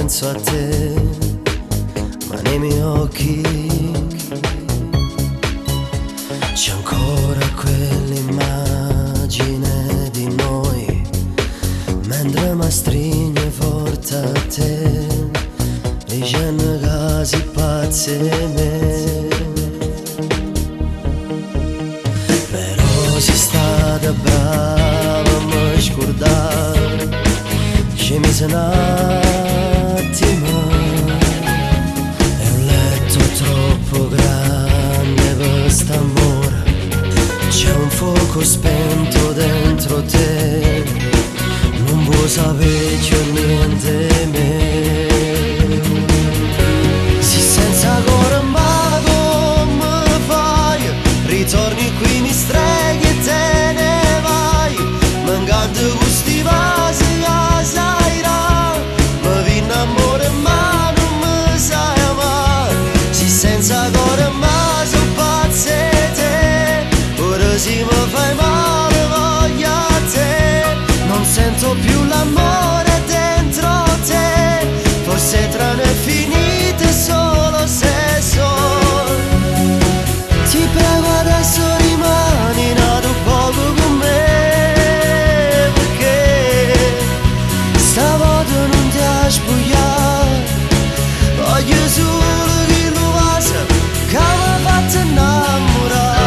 penso a te, ma nei miei occhi c'è ancora quell'immagine di noi, mentre mi stringe forte a te, dicendo che si pazzi me. Però sei stata brava a mi scordare, ci mise un attimo, è un letto troppo grande per quest'amore, c'è un fuoco spento dentro te, non vuoi sapere più niente di me. Si senza cuore ma come fai, ritorni qui mi streghi e te ne vai, mancando questi vasi che sai là, mi vi innamoro ma non mi sai amare. Si senza cuore ma sono pazzo e te, ora si mi fai male voglio a te, non sento più l'amore dentro te, forse tra noi è finito solo sesso. Ti prego adesso rimani nato poco con me, perché stavolta non ti ha spogliato, voglio solo che lo passa che mi ha fatto innamorare.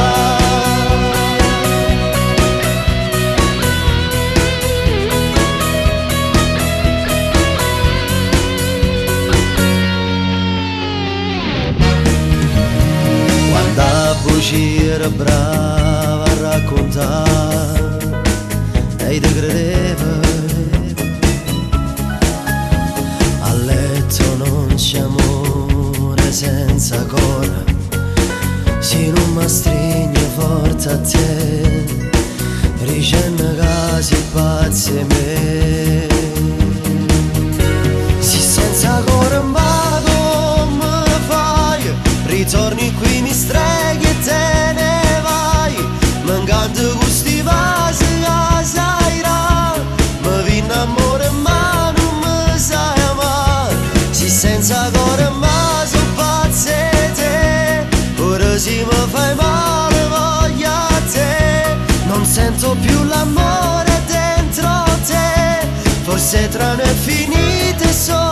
Quando a bugia era brava a raccontare e ti credeva, a letto non c'è amore senza cuore, se non mi stringe forte a te, dicendo che si pazzi me. Si senza cuore ma come fai, ritorni qui mi streghi e te ne vai, mancando questi vasi che sai là, mi vi innamoro ma non mi sai amare. Si senza cuore ma sono pazzo e te, ora si mi fai male voglio a te, non sento più l'amore dentro te, forse tra noi è finito solo